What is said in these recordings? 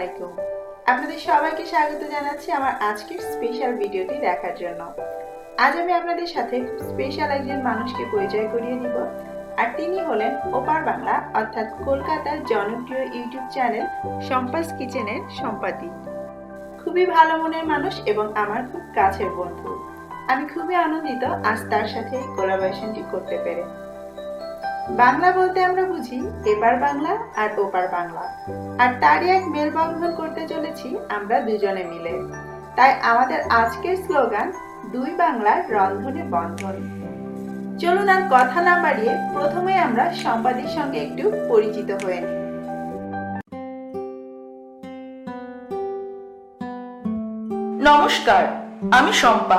আলাইকুম। আপনাদের সবাইকে স্বাগত জানাচ্ছি আমার আজকের স্পেশাল ভিডিওটি দেখার জন্য। আজ আমি আপনাদের সাথে খুব স্পেশাল একজন মানুষকে পরিচয় করিয়ে দিব, আর তিনি হলেন ওপার বাংলা অর্থাৎ কলকাতার জনপ্রিয় ইউটিউব চ্যানেল শম্পাস কিচেনের শম্পাদি। খুবই ভালো মনের মানুষ এবং আমার খুব কাছের বন্ধু। আমি খুবই আনন্দিত আজ তার সাথে এই কোলাবোরেশনটি করতে পেরে। বাংলা বলতে আমরা বুঝি এপার বাংলা আর ওপার বাংলা, আর তারই এক মেলবন্ধন করতে চলেছি আমরা দুজনে মিলে। তাই আমাদের আজকের স্লোগান দুই বাংলার রন্ধনে বন্ধন। চলুন আর কথা না বাড়িয়ে প্রথমে আমরা শম্পাদির সঙ্গে একটু পরিচিত হয়ে নিই। নমস্কার, আমি শম্পা।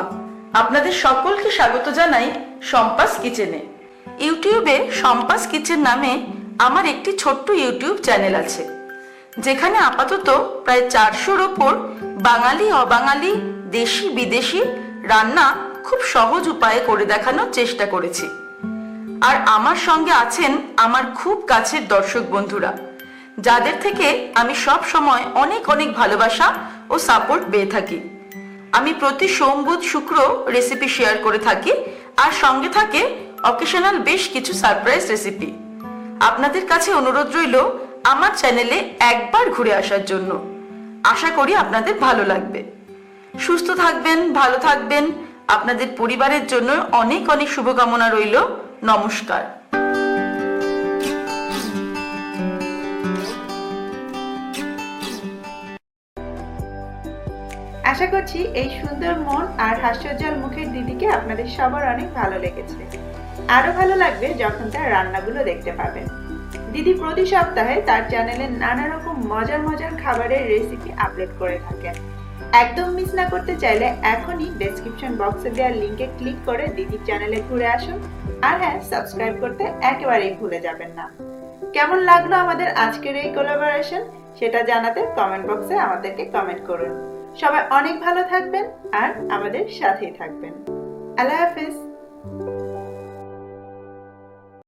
আপনাদের সকলকে স্বাগত জানাই শম্পাস কিচেনে। ইউটিউবে শম্পাস কিচেন নামে আমার একটি ছোট্ট ইউটিউব চ্যানেল আছে, যেখানে আপাতত প্রায় 400-র ওপর বাঙালি অবাঙালি দেশি বিদেশি রান্না খুব সহজ উপায়ে করে দেখানোর চেষ্টা করেছি। আর আমার সঙ্গে আছেন আমার খুব কাছের দর্শক বন্ধুরা, যাদের থেকে আমি সব সময় অনেক অনেক ভালোবাসা ও সাপোর্ট পেয়ে থাকি। আমি প্রতি সোম বুধ শুক্র রেসিপি শেয়ার করে থাকি, আর সঙ্গে থাকে অকেশনাল বেশ কিছু সারপ্রাইজ রেসিপি। আপনাদের কাছে অনুরোধ রইল আমার চ্যানেলে একবার ঘুরে আসার জন্য। আশা করি আপনাদের ভালো লাগবে। সুস্থ থাকবেন, ভালো থাকবেন। আপনাদের পরিবারের জন্য অনেক অনেক শুভকামনা রইল। নমস্কার। আশা করছি এই সুন্দর মন আর হাস্যোজ্জ্বল মুখের দিদিকে আপনাদের সবার অনেক ভালো লেগেছে। আরো ভালো লাগবে যখন তার রান্নাগুলো দেখতে পাবেন। দিদি প্রতি সপ্তাহে তার চ্যানেলে নানা রকম মজার মজার খাবারের রেসিপি আপলোড করে থাকেন। একদম মিস না করতে চাইলে এখনই ডেসক্রিপশন বক্সে দেওয়া লিংকে ক্লিক করে দিদির চ্যানেলে ঘুরে আসুন। আর হ্যাঁ, সাবস্ক্রাইব করতে একেবারেই ভুলে যাবেন না। কেমন লাগলো আমাদের আজকের এই কোলাবোরেশন সেটা জানাতে কমেন্ট বক্সে আমাদেরকে কমেন্ট করুন। সবাই অনেক ভালো থাকবেন আর আমাদের সাথেই থাকবেন। আল্লাহ হাফেজ।